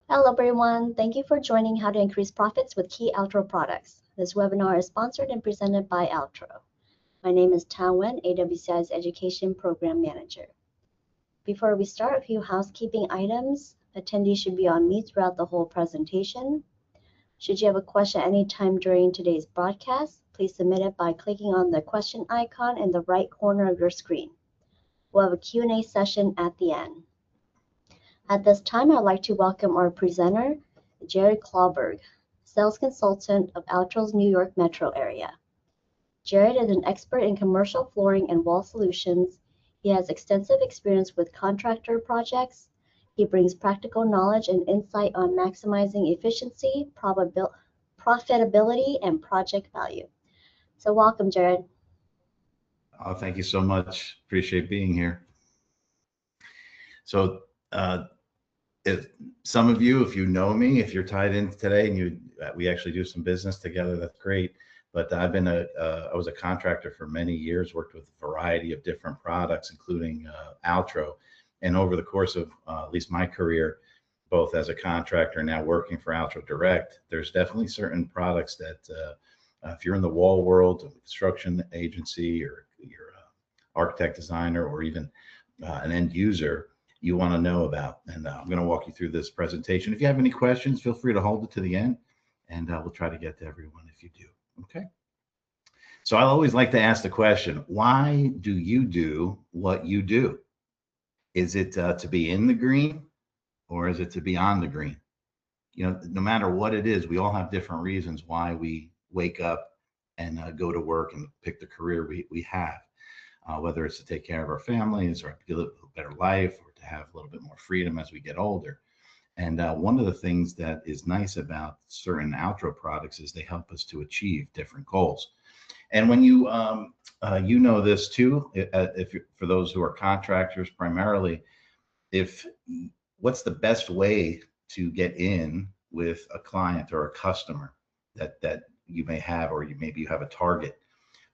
Hello everyone, thank you for joining How to Increase Profits with Key Altro Products. This webinar is sponsored and presented by Altro. My name is Tan Wen, AWCI's Education Program Manager. Before we start, a few housekeeping items. Attendees should be on mute throughout the whole presentation. Should you have a question any time during today's broadcast, please submit it by clicking on the question icon in the right corner of your screen. We'll have a Q&A session at the end. At this time, I'd like to welcome our presenter, Jared Clauberg, Sales Consultant of Altro's New York Metro area. Jared is an expert in commercial flooring and wall solutions. He has extensive experience with contractor projects. He brings practical knowledge and insight on maximizing efficiency, profitability, and project value. So welcome, Jared. Oh, thank you so much. Appreciate being here. So if some of you, if you know me, if you're tied in today and we actually do some business together, that's great. But I was a contractor for many years, worked with a variety of different products, including Altro. And over the course of at least my career, both as a contractor and now working for Altro Direct, there's definitely certain products that if you're in the wall world, a construction agency, or you're an architect, designer, or even an end user, you want to know about. And I'm going to walk you through this presentation. If you have any questions, feel free to hold it to the end, and we'll try to get to everyone if you do. Okay. So I always like to ask the question, why do you do what you do? Is it to be in the green, or is it to be on the green? You know, no matter what it is, we all have different reasons why we wake up and go to work and pick the career we have, whether it's to take care of our families or to live a better life, or to have a little bit more freedom as we get older. And one of the things that is nice about certain Altro products is they help us to achieve different goals. And when you know this too, for those who are contractors primarily, what's the best way to get in with a client or a customer that you may have, or maybe you have a target?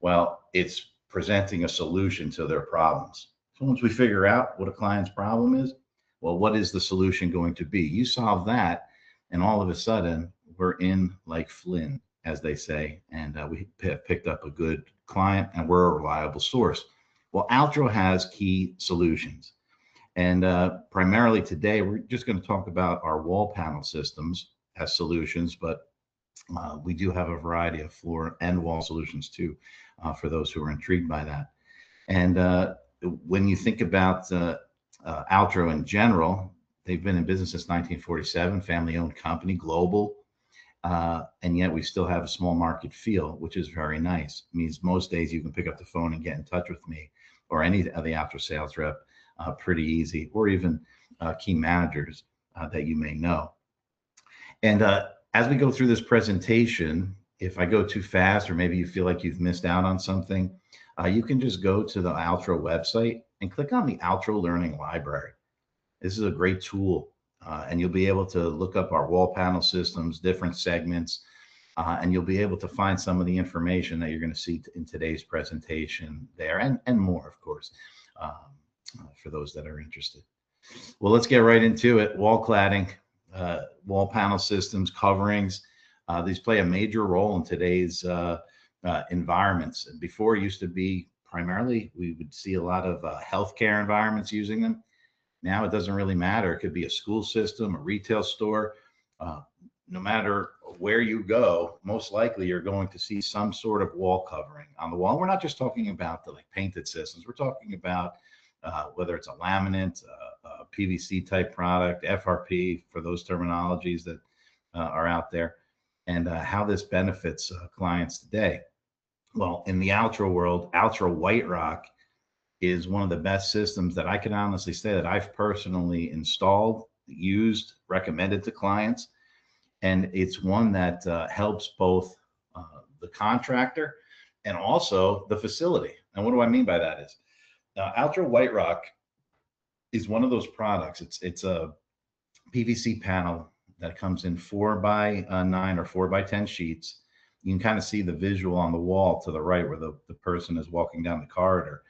Well, it's presenting a solution to their problems. So once we figure out what a client's problem is, well, what is the solution going to be? You solve that, and all of a sudden we're in like Flynn, as they say, and we picked up a good client, and we're a reliable source. Well, Altro has key solutions. And primarily today, we're just going to talk about our wall panel systems as solutions, but we do have a variety of floor and wall solutions too, for those who are intrigued by that. And when you think about Altro in general, they've been in business since 1947, family-owned company, global, and yet we still have a small market feel, which is very nice. It means most days you can pick up the phone and get in touch with me or any of the Altro sales rep pretty easy, or even key managers that you may know. And as we go through this presentation, if I go too fast, or maybe you feel like you've missed out on something, you can just go to the Altro website and click on the Altro Learning Library. This is a great tool, and you'll be able to look up our wall panel systems, different segments, and you'll be able to find some of the information that you're going to see in today's presentation there, and more, of course, for those that are interested. Well, let's get right into it. Wall cladding, wall panel systems, coverings, these play a major role in today's environments. And before, it used to be primarily, we would see a lot of healthcare environments using them. Now it doesn't really matter. It could be a school system, a retail store. No matter where you go, most likely you're going to see some sort of wall covering on the wall. We're not just talking about the painted systems. We're talking about whether it's a laminate, a PVC type product, FRP, for those terminologies that are out there, and how this benefits clients today. Well, in the Altro world, Altro White Rock is one of the best systems that I can honestly say that I've personally installed, used, recommended to clients. And it's one that helps both the contractor and also the facility. And what do I mean by that is, Altro White Rock is one of those products. It's a PVC panel that comes in 4x9 or 4x10 sheets. You can kind of see the visual on the wall to the right where the person is walking down the corridor.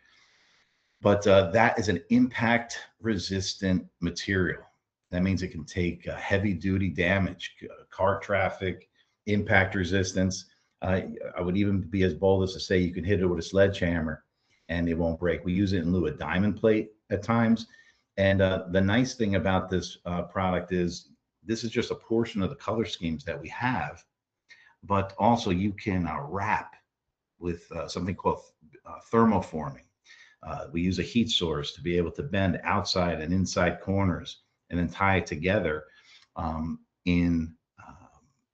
But that is an impact resistant material. That means it can take heavy duty damage, car traffic, impact resistance. I would even be as bold as to say you can hit it with a sledgehammer and it won't break. We use it in lieu of diamond plate at times. And the nice thing about this product is this is just a portion of the color schemes that we have, but also you can wrap with something called thermoforming. We use a heat source to be able to bend outside and inside corners and then tie it together in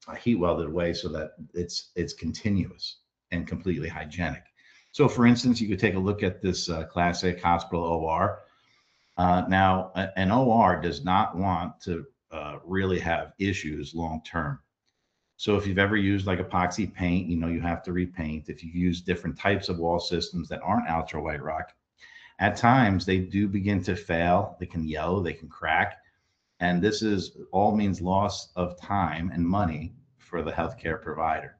a heat welded way so that it's continuous and completely hygienic. So for instance, you could take a look at this classic hospital OR. Now, an OR does not want to really have issues long term. So if you've ever used like epoxy paint, you know you have to repaint. If you use different types of wall systems that aren't Altro White Rock, at times they do begin to fail. They can yellow, they can crack. And this is all means loss of time and money for the healthcare provider.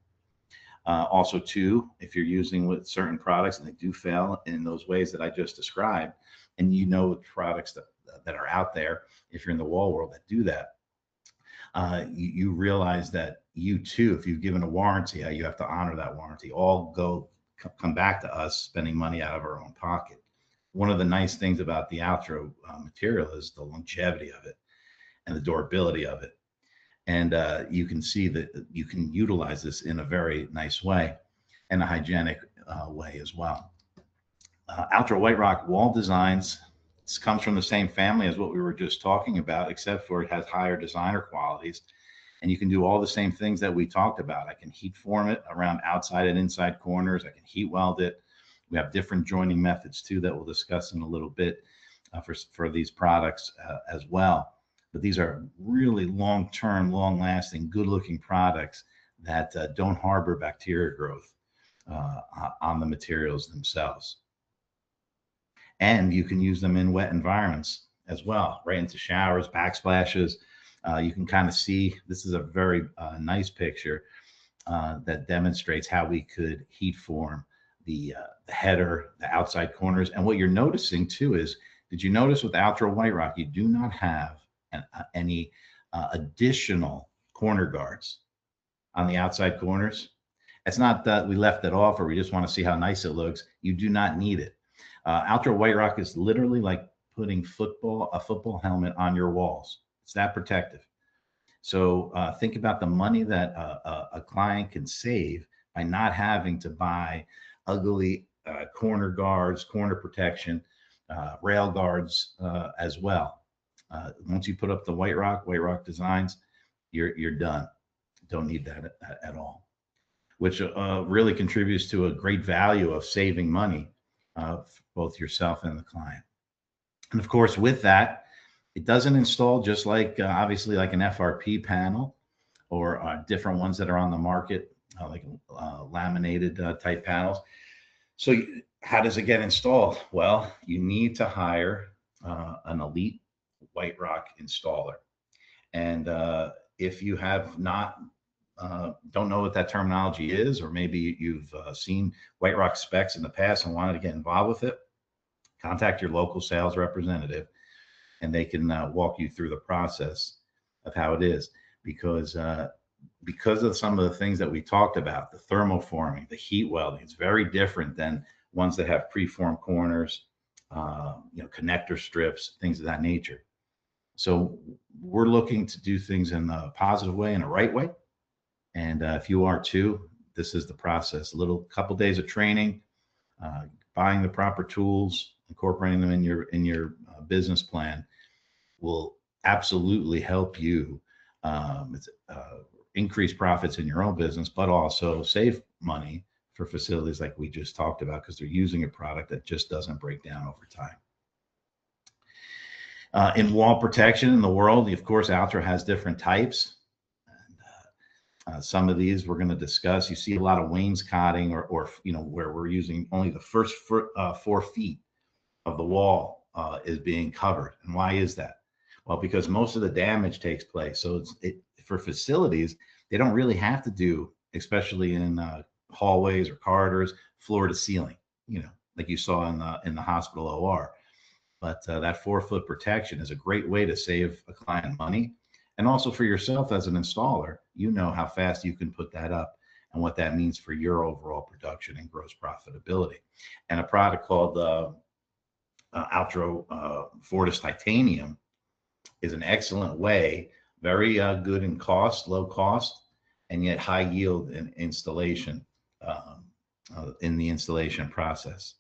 Also, too, if you're using with certain products and they do fail in those ways that I just described, and you know products that are out there, if you're in the wall world that do that, you realize that you too, if you've given a warranty, you have to honor that warranty. All come back to us spending money out of our own pocket. One of the nice things about the Altro material is the longevity of it and the durability of it. And you can see that you can utilize this in a very nice way and a hygienic way as well. Altro White Rock wall designs, this comes from the same family as what we were just talking about, except for it has higher designer qualities. And you can do all the same things that we talked about. I can heat form it around outside and inside corners. I can heat weld it. We have different joining methods too that we'll discuss in a little bit for these products as well. But these are really long-term, long-lasting, good-looking products that don't harbor bacteria growth on the materials themselves. And you can use them in wet environments as well, right into showers, backsplashes. You can kind of see, this is a very nice picture that demonstrates how we could heat form the header, the outside corners. And what you're noticing too is, did you notice with Altro White Rock, you do not have any additional corner guards on the outside corners? It's not that we left it off or we just want to see how nice it looks. You do not need it. Altro White Rock is literally like putting a football helmet on your walls. It's that protective. So think about the money that a client can save by not having to buy ugly corner guards, corner protection, rail guards as well. Once you put up the White Rock designs, you're done. Don't need that at all, which really contributes to a great value of saving money for both yourself and the client. And of course, with that, it doesn't install just like obviously like an FRP panel or different ones that are on the market, like laminated type panels. So how does it get installed? Well, you need to hire an elite White Rock installer. And if you have not, don't know what that terminology is, or maybe you've seen White Rock specs in the past and wanted to get involved with it, contact your local sales representative and they can walk you through the process of how it is. Because of some of the things that we talked about, the thermoforming, the heat welding, it's very different than ones that have preformed corners, connector strips, things of that nature. So we're looking to do things in a positive way, in a right way. And if you are too, this is the process. A couple days of training, buying the proper tools, incorporating them in your business plan will absolutely help you increase profits in your own business, but also save money for facilities like we just talked about, because they're using a product that just doesn't break down over time. In wall protection in the world, of course, Altro has different types. And, some of these we're going to discuss. You see a lot of wainscoting or where we're using only the first 4 feet of the wall is being covered. And why is that? Well, because most of the damage takes place. So for facilities, they don't really have to do, especially in hallways or corridors, floor to ceiling, like you saw in the hospital OR. But that 4-foot protection is a great way to save a client money. And also for yourself as an installer, you know how fast you can put that up and what that means for your overall production and gross profitability. And a product called Altro Fortis Titanium is an excellent way, very good in cost, low cost, and yet high yield in installation, in the installation process.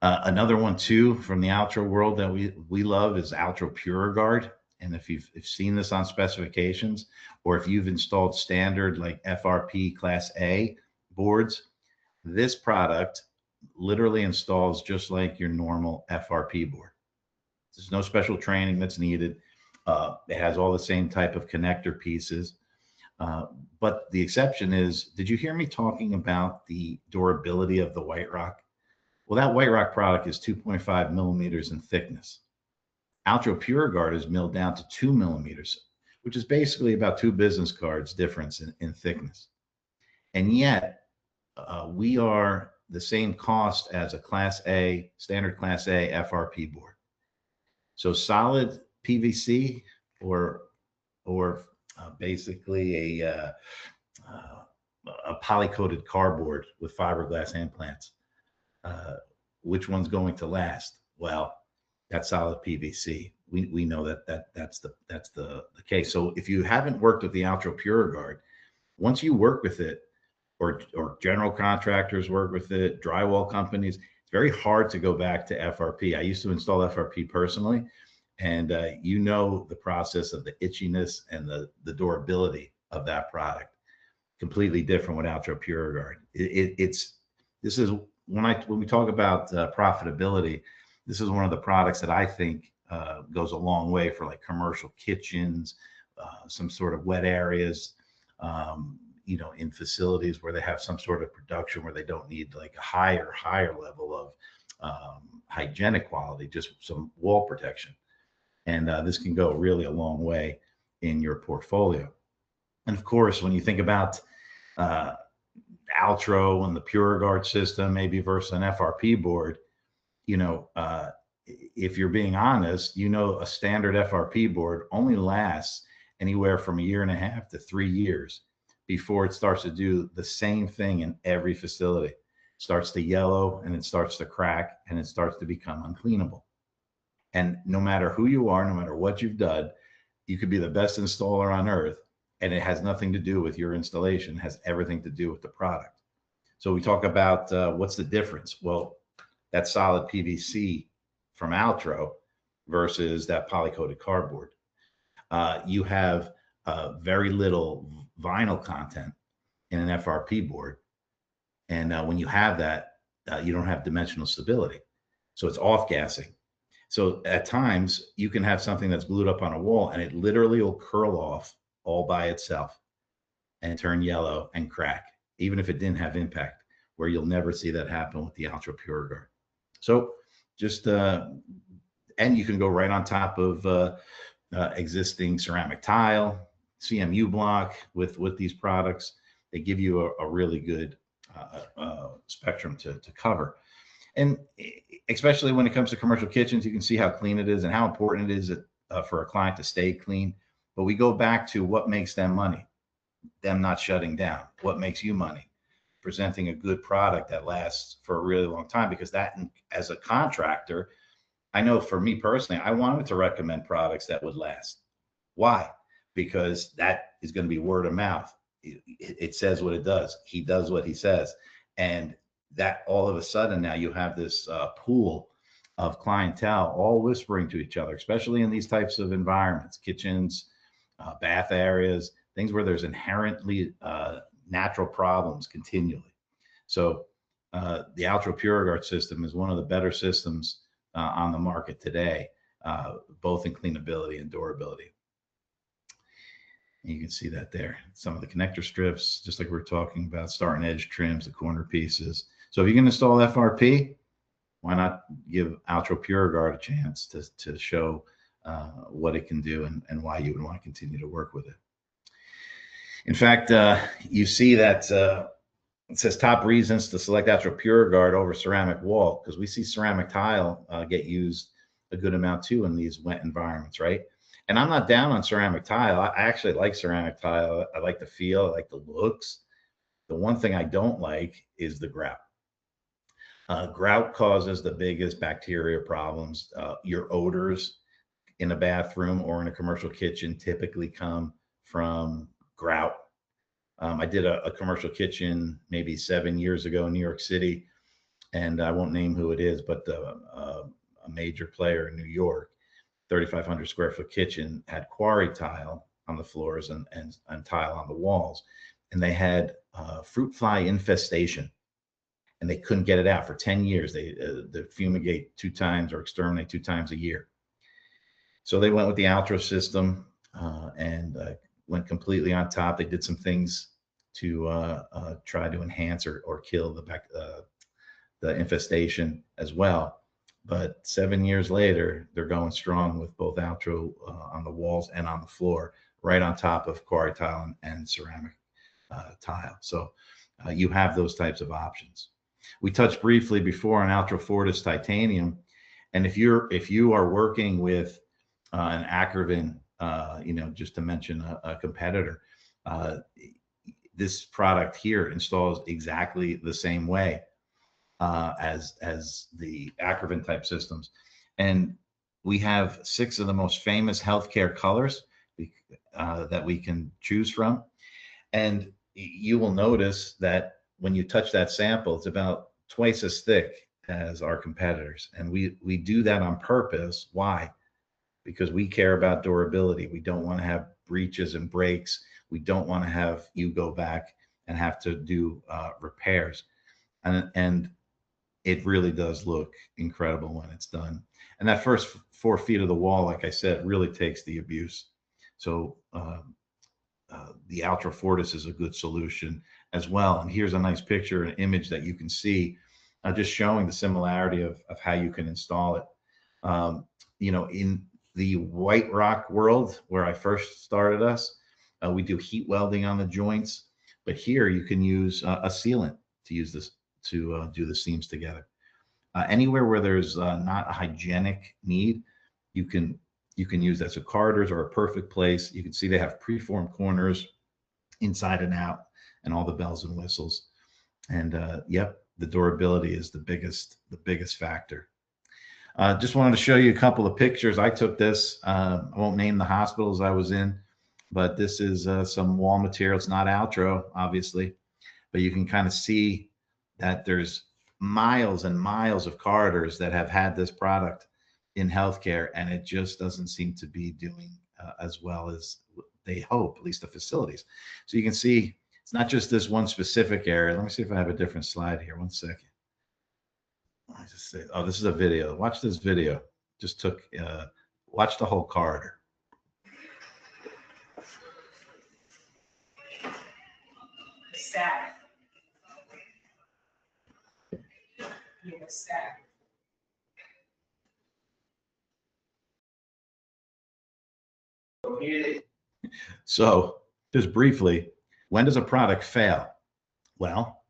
Another one too from the Altro world that we love is Altro PureGuard. And if you've seen this on specifications, or if you've installed standard like FRP Class A boards, this product literally installs just like your normal FRP board. There's no special training that's needed. It has all the same type of connector pieces. But the exception is, did you hear me talking about the durability of the White Rock? Well, that White Rock product is 2.5 millimeters in thickness. Altro PureGuard is milled down to 2 millimeters, which is basically about 2 business cards difference in thickness. And yet, we are the same cost as a standard Class A FRP board. So solid PVC or basically a poly-coated cardboard with fiberglass implants. Which one's going to last? Well, that's solid PVC. We know that's the case. So if you haven't worked with the Altro PureGuard, once you work with it, or general contractors work with it, drywall companies, it's very hard to go back to FRP. I used to install FRP personally, and you know the process of the itchiness and the durability of that product. Completely different with Altro PureGuard. This is when we talk about profitability, this is one of the products that I think goes a long way for like commercial kitchens, some sort of wet areas, in facilities where they have some sort of production where they don't need like a higher level of hygienic quality, just some wall protection. And this can go really a long way in your portfolio. And of course, when you think about Altro and the PureGuard system, maybe versus an FRP board, if you're being honest, a standard FRP board only lasts anywhere from 1.5 to 3 years before it starts to do the same thing in every facility. It starts to yellow and it starts to crack and it starts to become uncleanable. And no matter who you are, no matter what you've done, you could be the best installer on earth, and it has nothing to do with your installation. It has everything to do with the product. So we talk about what's the difference? Well, that solid PVC from Altro versus that poly-coated cardboard. You have very little vinyl content in an FRP board. And when you have that, you don't have dimensional stability. So it's off-gassing. So at times you can have something that's glued up on a wall and it literally will curl off all by itself and turn yellow and crack, even if it didn't have impact, where you'll never see that happen with the Altro PureGuard. So just, and you can go right on top of existing ceramic tile, CMU block with these products. They give you a really good spectrum to cover. And especially when it comes to commercial kitchens, you can see how clean it is and how important it is for a client to stay clean. But we go back to what makes them money, them not shutting down. What makes you money? Presenting a good product that lasts for a really long time, because that, as a contractor, I know for me personally, I wanted to recommend products that would last. Why? Because that is going to be word of mouth. It says what it does. He does what he says. And that all of a sudden now you have this pool of clientele all whispering to each other, especially in these types of environments, kitchens, bath areas, things where there's inherently natural problems continually. So the Altro PureGuard system is one of the better systems on the market today, both in cleanability and durability. And you can see that there. Some of the connector strips, just like we were talking about, start and edge trims, the corner pieces. So if you can install FRP, why not give Altro PureGuard a chance to show what it can do and why you would want to continue to work with it. In fact, you see that It says top reasons to select Altro Pure Guard over ceramic wall, because we see ceramic tile get used a good amount too in these wet environments, right? And I'm not down on ceramic tile. I actually like ceramic tile. I like the feel, I like the looks. The one thing I don't like is the grout. Grout causes the biggest bacteria problems. Your odors in a bathroom or in a commercial kitchen typically come from grout. I did a commercial kitchen maybe 7 years ago in New York City, and I won't name who it is, but a major player in New York, 3,500 square foot kitchen, had quarry tile on the floors and tile on the walls. And they had fruit fly infestation, and they couldn't get it out for 10 years. They fumigate 2 times or exterminate 2 times a year. So they went with the Altro system and went completely on top. They did some things to try to enhance or kill the infestation as well. But 7 years later, they're going strong with both Altro on the walls and on the floor, right on top of quarry tile and ceramic tile. So you have those types of options. We touched briefly before on Altro Fortis titanium, and if you are working with an Ackerman, just to mention a competitor, this product here installs exactly the same way as the Ackerman type systems. And we have 6 of the most famous healthcare colors that we can choose from. And you will notice that when you touch that sample, it's about twice as thick as our competitors. And we do that on purpose. Why? Because we care about durability. We don't want to have breaches and breaks. We don't want to have you go back and have to do repairs. And it really does look incredible when it's done. And that first 4 feet of the wall, like I said, really takes the abuse. So the Altro Fortis is a good solution as well. And here's a nice picture, an image that you can see, just showing the similarity of how you can install it. In the white rock world where I first started us, we do heat welding on the joints, but here you can use a sealant to use this to do the seams together. Anywhere where there's not a hygienic need, you can use that. So corridors are a perfect place. You can see they have preformed corners inside and out and all the bells and whistles. And yep, the durability is the biggest factor. Just wanted to show you a couple of pictures. I took this. I won't name the hospitals I was in, but this is some wall material. It's not Altro, obviously, but you can kind of see that there's miles and miles of corridors that have had this product in healthcare, and it just doesn't seem to be doing as well as they hope, at least the facilities. So you can see it's not just this one specific area. Let me see if I have a different slide here. One second. I just say, oh, this is a video. Watch this video. Just took, watch the whole corridor. Stack. Yeah, stack. So just briefly, when does a product fail? Well,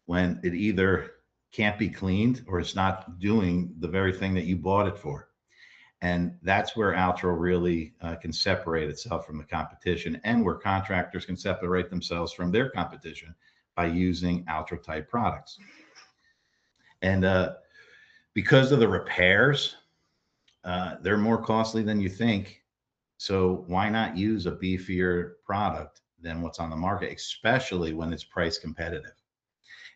when it either can't be cleaned or it's not doing the very thing that you bought it for. And that's where Altro really can separate itself from the competition, and where contractors can separate themselves from their competition by using Altro type products. And because of the repairs, they're more costly than you think. So why not use a beefier product than what's on the market, especially when it's price competitive?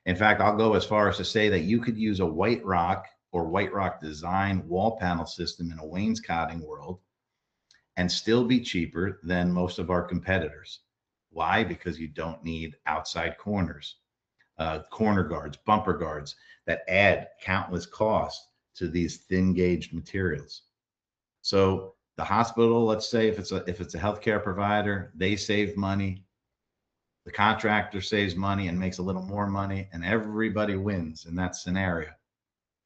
In fact, I'll go as far as to say that you could use a white rock or white rock design wall panel system in a wainscoting world and still be cheaper than most of our competitors. Why? Because you don't need outside corners, corner guards, bumper guards that add countless costs to these thin gauged materials. So the hospital, let's say if it's a healthcare provider, they save money. The contractor saves money and makes a little more money, and everybody wins in that scenario,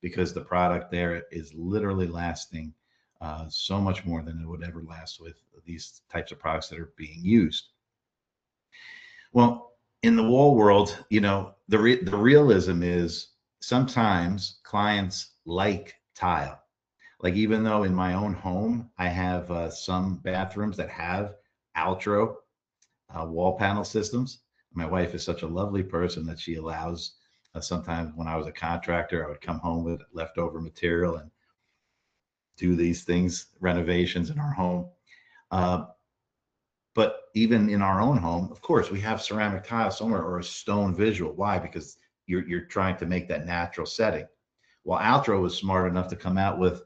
because the product there is literally lasting so much more than it would ever last with these types of products that are being used. Well, in the wall world, the realism is sometimes clients like tile. Like, even though in my own home, I have some bathrooms that have Altro wall panel systems. My wife is such a lovely person that she allows, sometimes when I was a contractor, I would come home with leftover material and do these things, renovations in our home. Uh, but even in our own home, of course, we have ceramic tile somewhere or a stone visual. Why? Because you're trying to make that natural setting. Well, Altro was smart enough to come out with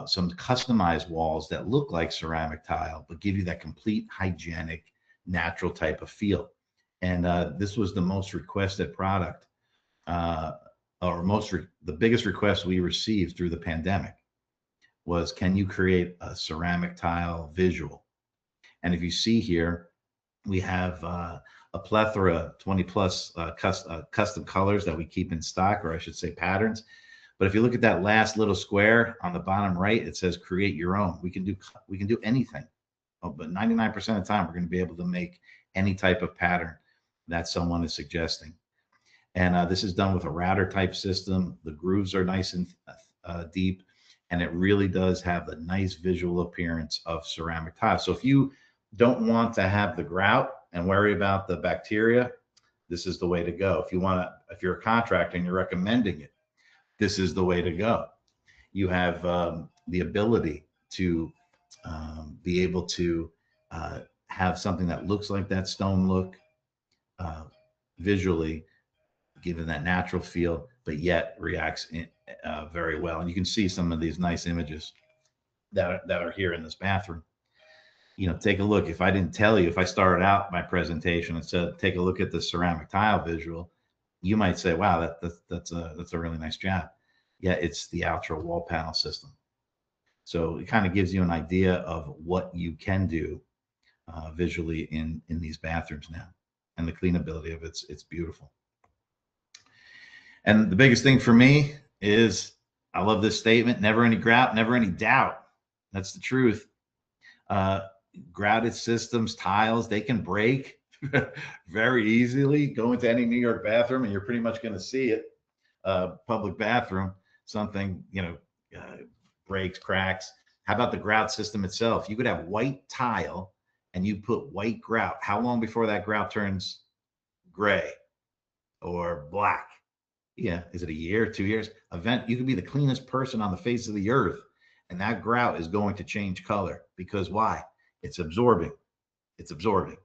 some customized walls that look like ceramic tile, but give you that complete hygienic, natural type of feel. And this was the most requested product, or the biggest request we received through the pandemic was, can you create a ceramic tile visual? And if you see here, we have a plethora, 20 plus custom colors that we keep in stock, or I should say patterns. But if you look at that last little square on the bottom right, it says create your own. We can do anything. But 99% of the time, we're going to be able to make any type of pattern that someone is suggesting. And this is done with a router type system. The grooves are nice and deep, and it really does have the nice visual appearance of ceramic tile. So if you don't want to have the grout and worry about the bacteria, this is the way to go. If you're a contractor and you're recommending it, this is the way to go. You have the ability to be able to have something that looks like that stone look, visually, given that natural feel, but yet reacts very well. And you can see some of these nice images that are here in this bathroom. Take a look. If I didn't tell you, if I started out my presentation and said, take a look at the ceramic tile visual, you might say, wow, that's a really nice job. Yeah, it's the Altro wall panel system. So it kind of gives you an idea of what you can do visually in these bathrooms now, and the cleanability of it's beautiful. And the biggest thing for me is, I love this statement: never any grout, never any doubt. That's the truth. Grouted systems, tiles, they can break very easily. Go into any New York bathroom and you're pretty much going to see it. Public bathroom, something, breaks, cracks. How about the grout system itself? You could have white tile and you put white grout. How long before that grout turns gray or black? Yeah, is it a year, 2 years? You could be the cleanest person on the face of the earth, and that grout is going to change color. Because why? It's absorbing. It's absorbing.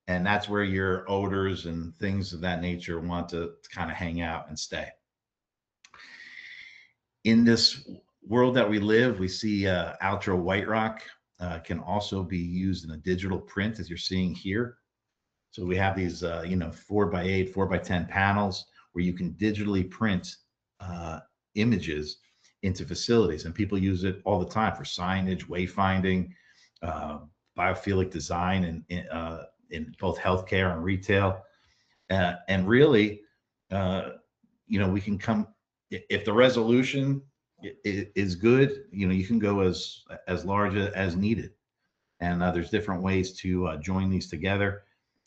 And that's where your odors and things of that nature want to kind of hang out and stay. In this world that we live, we see Altro White Rock can also be used in a digital print, as you're seeing here. So we have these, 4x8, 4x10 panels where you can digitally print images into facilities, and people use it all the time for signage, wayfinding, biophilic design, in both healthcare and retail. And really, we can come, if the resolution is good, you can go as large as needed. And there's different ways to join these together.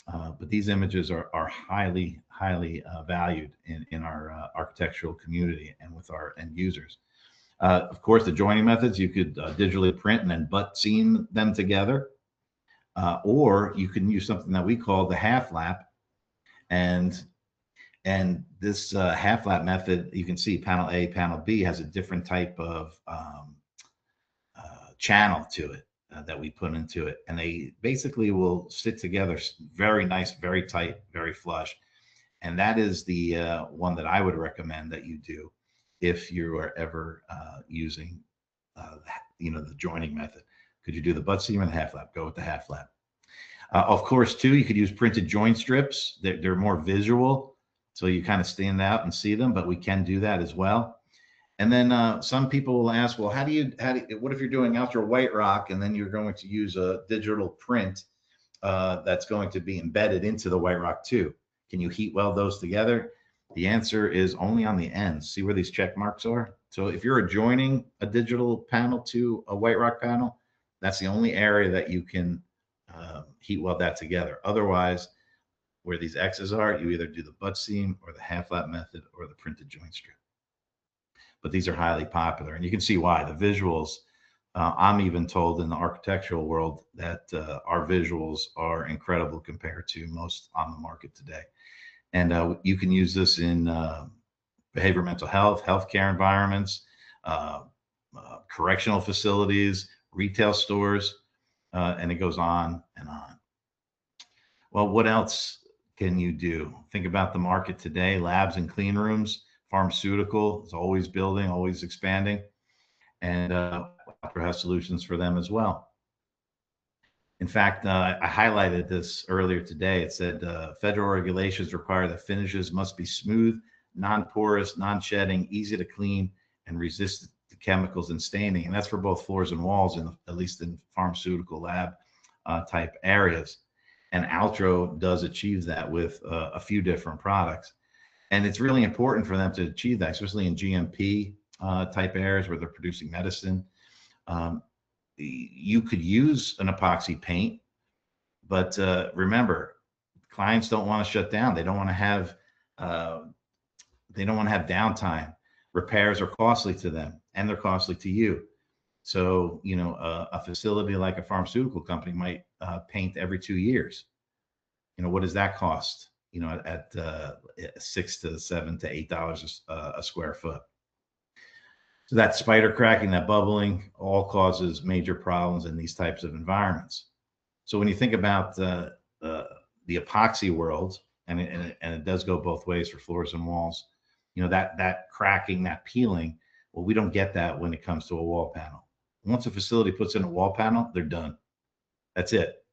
But these images are highly, highly valued in our architectural community and with our end users. Of course, the joining methods, you could digitally print and then butt seam them together. Or you can use something that we call the half lap. And this half lap method, you can see panel A, panel B has a different type of channel to it that we put into it. And they basically will sit together very nice, very tight, very flush. And that is the one that I would recommend that you do if you are ever using, the joining method. Could you do the butt seam and the half lap? Go with the half lap. Of course, too, you could use printed joint strips. They're more visual, so you kind of stand out and see them, but we can do that as well. And then some people will ask, well, what if you're doing Altro White Rock and then you're going to use a digital print that's going to be embedded into the White Rock too? Can you heat weld those together? The answer is only on the ends. See where these check marks are? So if you're adjoining a digital panel to a White Rock panel, that's the only area that you can heat weld that together. Otherwise, where these X's are, you either do the butt seam or the half lap method or the printed joint strip. But these are highly popular, and you can see why. The visuals, I'm even told in the architectural world that our visuals are incredible compared to most on the market today. And you can use this in behavioral mental health, healthcare environments, correctional facilities, retail stores, and it goes on and on. Well, what else can you do? Think about the market today, labs and clean rooms. Pharmaceutical is always building, always expanding, and Altro has solutions for them as well. In fact, I highlighted this earlier today. It said federal regulations require that finishes must be smooth, non-porous, non-shedding, easy to clean, and resistant to chemicals and staining. And that's for both floors and walls, at least in pharmaceutical lab type areas. And Altro does achieve that with a few different products. And it's really important for them to achieve that, especially in GMP type areas where they're producing medicine. You could use an epoxy paint, but remember, clients don't want to shut down. They don't want to have downtime. Repairs are costly to them, and they're costly to you. So, you know, a facility like a pharmaceutical company might paint every 2 years. You know, what does that cost? You know, at $6 to $7 to $8 a square foot. So that spider cracking, that bubbling, all causes major problems in these types of environments. So when you think about the epoxy world, and it does go both ways for floors and walls, you know, that cracking, that peeling, well, we don't get that when it comes to a wall panel. Once a facility puts in a wall panel, they're done. That's it.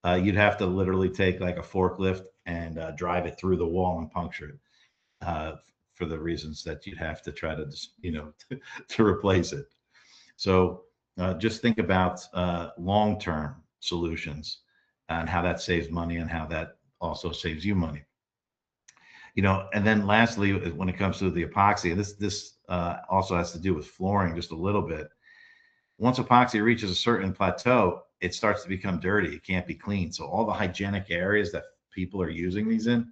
You'd have to literally take like a forklift and drive it through the wall and puncture it for the reasons that you'd have to try to, you know, to replace it. So just think about long-term solutions and how that saves money and how that also saves you money. You know, and then lastly, when it comes to the epoxy, and this also has to do with flooring just a little bit. Once epoxy reaches a certain plateau, it starts to become dirty. It can't be clean. So all the hygienic areas that people are using these in,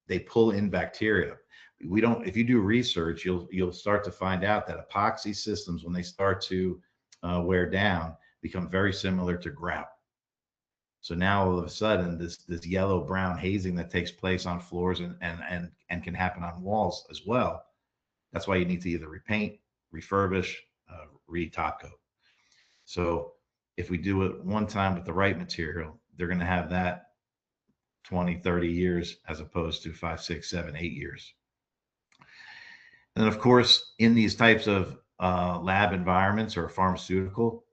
they pull in bacteria. We don't. If you do research, you'll start to find out that epoxy systems, when they start to wear down, become very similar to grout. So now all of a sudden, this yellow brown hazing that takes place on floors and can happen on walls as well. That's why you need to either repaint, refurbish, re-top coat. So if we do it one time with the right material, they're going to have that 20, 30 years as opposed to 5, 6, 7, 8 years. And then, of course, in these types of lab environments or pharmaceutical,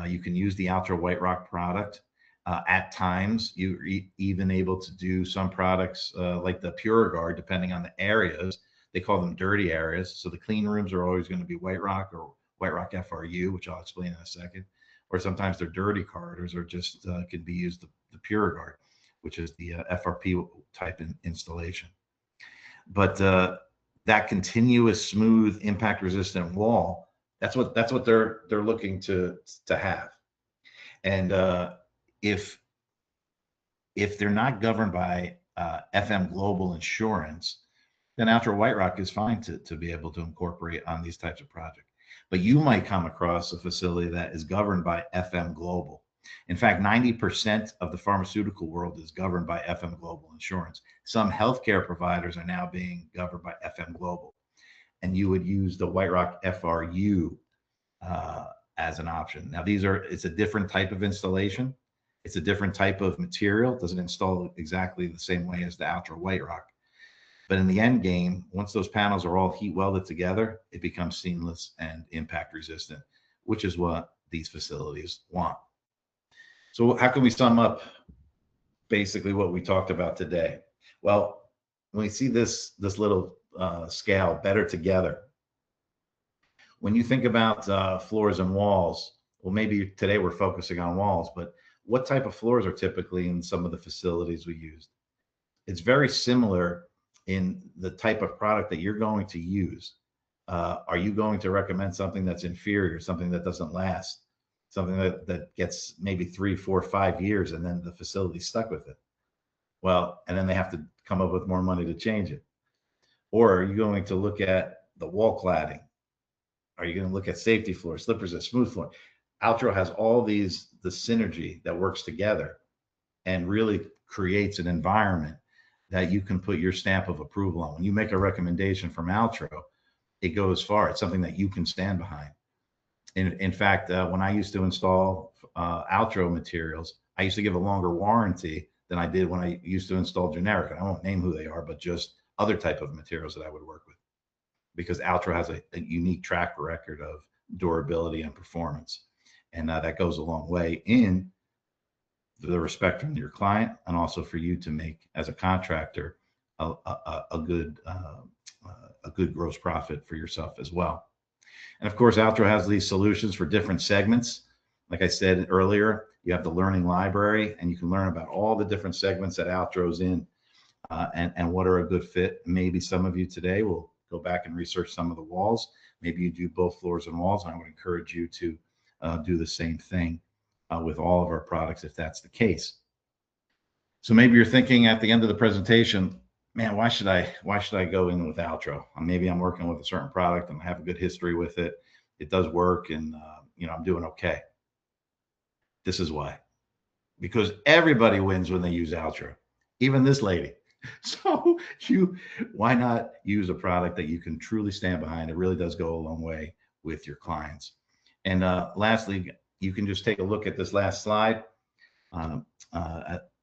you can use the Altro White Rock product. At times, you're even able to do some products like the PureGuard, depending on the areas. They call them dirty areas. So the clean rooms are always going to be White Rock or White Rock FRU, which I'll explain in a second. Or sometimes they're dirty corridors, or just could be used the PureGuard, which is the FRP type installation. But that continuous, smooth, impact-resistant wall, that's what they're looking to have. And if they're not governed by FM Global Insurance, then Altro White Rock is fine to be able to incorporate on these types of projects. But you might come across a facility that is governed by FM Global. In fact, 90% of the pharmaceutical world is governed by FM Global Insurance. Some healthcare providers are now being governed by FM Global. And you would use the White Rock FRU as an option. Now, it's a different type of installation. It's a different type of material. It doesn't install exactly the same way as the Altro White Rock. But in the end game, once those panels are all heat welded together, it becomes seamless and impact resistant, which is what these facilities want. So how can we sum up basically what we talked about today? Well, when we see this little scale, better together, when you think about floors and walls, well, maybe today we're focusing on walls, but what type of floors are typically in some of the facilities we used? It's very similar in the type of product that you're going to use. Are you going to recommend something that's inferior, something that doesn't last, something that gets maybe 3, 4, 5 years, and then the facility's stuck with it? Well, and then they have to come up with more money to change it. Or are you going to look at the wall cladding? Are you going to look at safety floor, slippers, and smooth floor? Altro has all these, the synergy that works together and really creates an environment that you can put your stamp of approval on. When you make a recommendation from Altro, it goes far. It's something that you can stand behind. In fact, when I used to install Altro materials, I used to give a longer warranty than I did when I used to install generic. And I won't name who they are, but just other type of materials that I would work with, because Altro has a unique track record of durability and performance. And that goes a long way in the respect from your client, and also for you to make, as a contractor, a good gross profit for yourself as well. And of course, Altro has these solutions for different segments. Like I said earlier, you have the learning library, and you can learn about all the different segments that Altro's in, and what are a good fit. Maybe some of you today will go back and research some of the walls. Maybe you do both floors and walls. And I would encourage you to do the same thing with all of our products, if that's the case. So maybe you're thinking at the end of the presentation, man, why should I go in with Altro? Maybe I'm working with a certain product and I have a good history with it. It does work, and I'm doing okay. This is why. Because everybody wins when they use Altro, even this lady. So why not use a product that you can truly stand behind? It really does go a long way with your clients. And lastly, you can just take a look at this last slide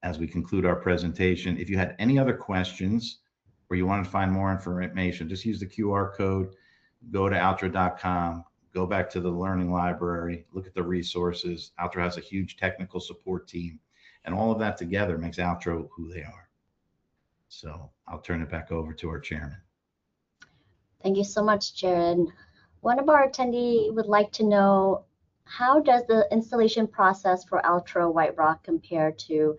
as we conclude our presentation. If you had any other questions or you wanted to find more information, just use the QR code, go to altro.com, go back to the learning library, look at the resources. Altro has a huge technical support team, and all of that together makes Altro who they are. So I'll turn it back over to our chairman. Thank you so much, Jared. One of our attendees would like to know, how does the installation process for Altro White Rock compare to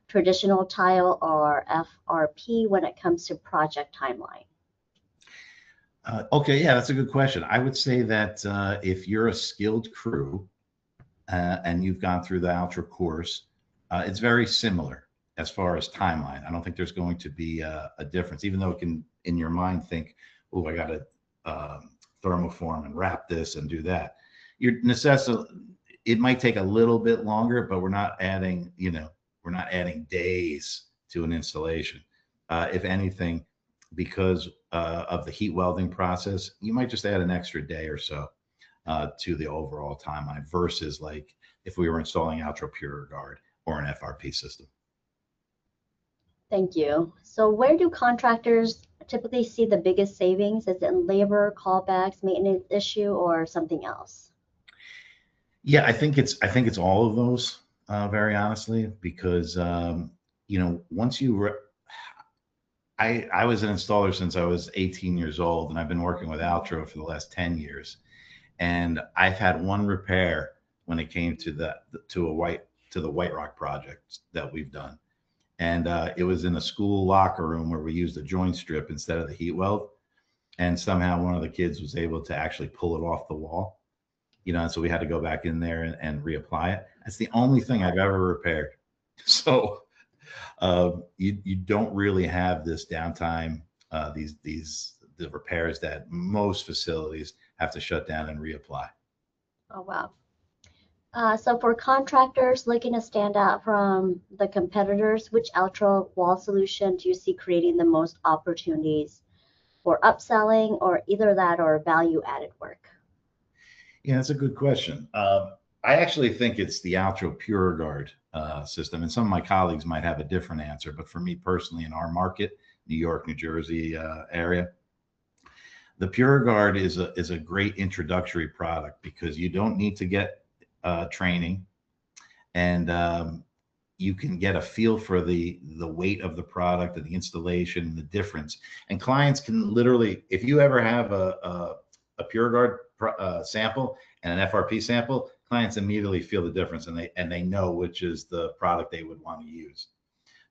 traditional tile or FRP when it comes to project timeline? Okay, yeah, that's a good question. I would say that if you're a skilled crew and you've gone through the Altro course, it's very similar as far as timeline. I don't think there's going to be a difference, even though it can, in your mind, think, oh, I got to thermoform and wrap this and do that. Your necessity, it might take a little bit longer, but we're not adding days to an installation. If anything, because of the heat welding process, you might just add an extra day or so to the overall timeline versus like if we were installing Altro Pure Guard or an FRP system. Thank you. So where do contractors typically see the biggest savings? Is it in labor, callbacks, maintenance issue, or something else? Yeah, I think it's all of those, very honestly, because once I was an installer since I was 18 years old, and I've been working with Altro for the last 10 years. And I've had one repair when it came to the White Rock project that we've done. And it was in a school locker room where we used a joint strip instead of the heat weld. And somehow one of the kids was able to actually pull it off the wall, and so we had to go back in there and reapply it. That's the only thing I've ever repaired. So you don't really have this downtime, the repairs that most facilities have to shut down and reapply. Oh, wow. So for contractors looking to stand out from the competitors, which Altro wall solution do you see creating the most opportunities for upselling, or either that or value added work? Yeah, that's a good question. I actually think it's the Altro Pure Guard system, and some of my colleagues might have a different answer, but for me personally, in our market, New York, New Jersey area, the Pure Guard is a great introductory product because you don't need to get training, and you can get a feel for the weight of the product and the installation and the difference. And clients can literally, if you ever have a Pure Guard sample and an FRP sample, clients immediately feel the difference, and they know which is the product they would want to use.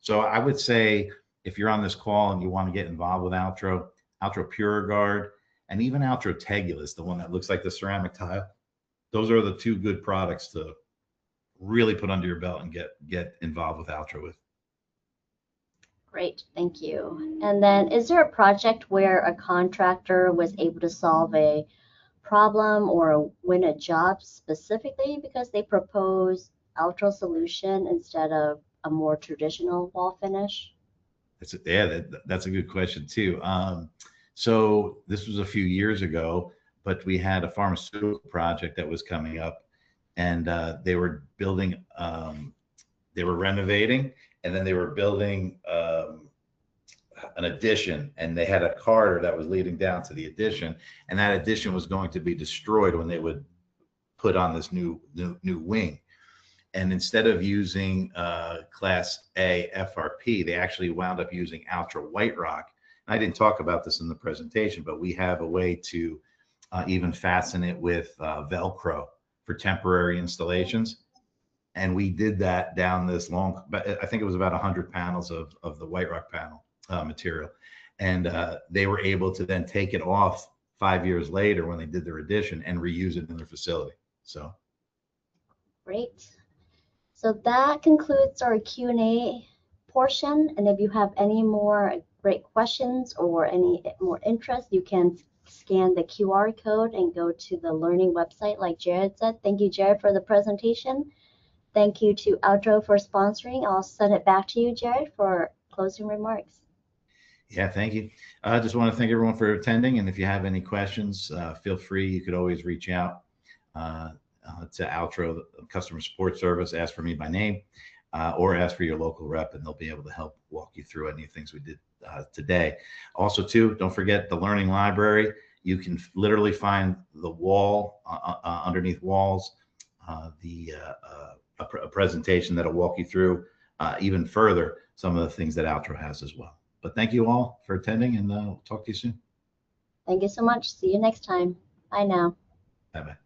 So I would say if you're on this call and you want to get involved with Altro Pure Guard, and even Altro Tegulus, the one that looks like the ceramic tile, those are the two good products to really put under your belt and get involved with Altro with. Great, thank you. And then is there a project where a contractor was able to solve a problem or win a job specifically because they proposed Altro solution instead of a more traditional wall finish? That's a good question too. So this was a few years ago, but we had a pharmaceutical project that was coming up, and they were building, they were renovating, and then they were building an addition, and they had a corridor that was leading down to the addition, and that addition was going to be destroyed when they would put on this new wing. And instead of using Class A FRP, they actually wound up using Altro White Rock. I didn't talk about this in the presentation, but we have a way to even fasten it with Velcro for temporary installations. And we did that down this long, but I think it was about 100 panels of the White Rock panel material. And they were able to then take it off 5 years later when they did their addition and reuse it in their facility. So. Great. So that concludes our Q&A portion. And if you have any more great questions or any more interest, you can scan the QR code and go to the learning website like Jared said. Thank you, Jared, for the presentation. Thank you to Altro for sponsoring. I'll send it back to you, Jared, for closing remarks. Yeah, thank you. I just want to thank everyone for attending. And if you have any questions, feel free. You could always reach out to Altro customer support service, ask for me by name, or ask for your local rep, and they'll be able to help walk you through any things we did today. Also, too, don't forget the learning library. You can literally find the wall underneath walls, a presentation that'll walk you through even further some of the things that Altro has as well. But thank you all for attending, and we'll talk to you soon. Thank you so much. See you next time. Bye now. Bye-bye.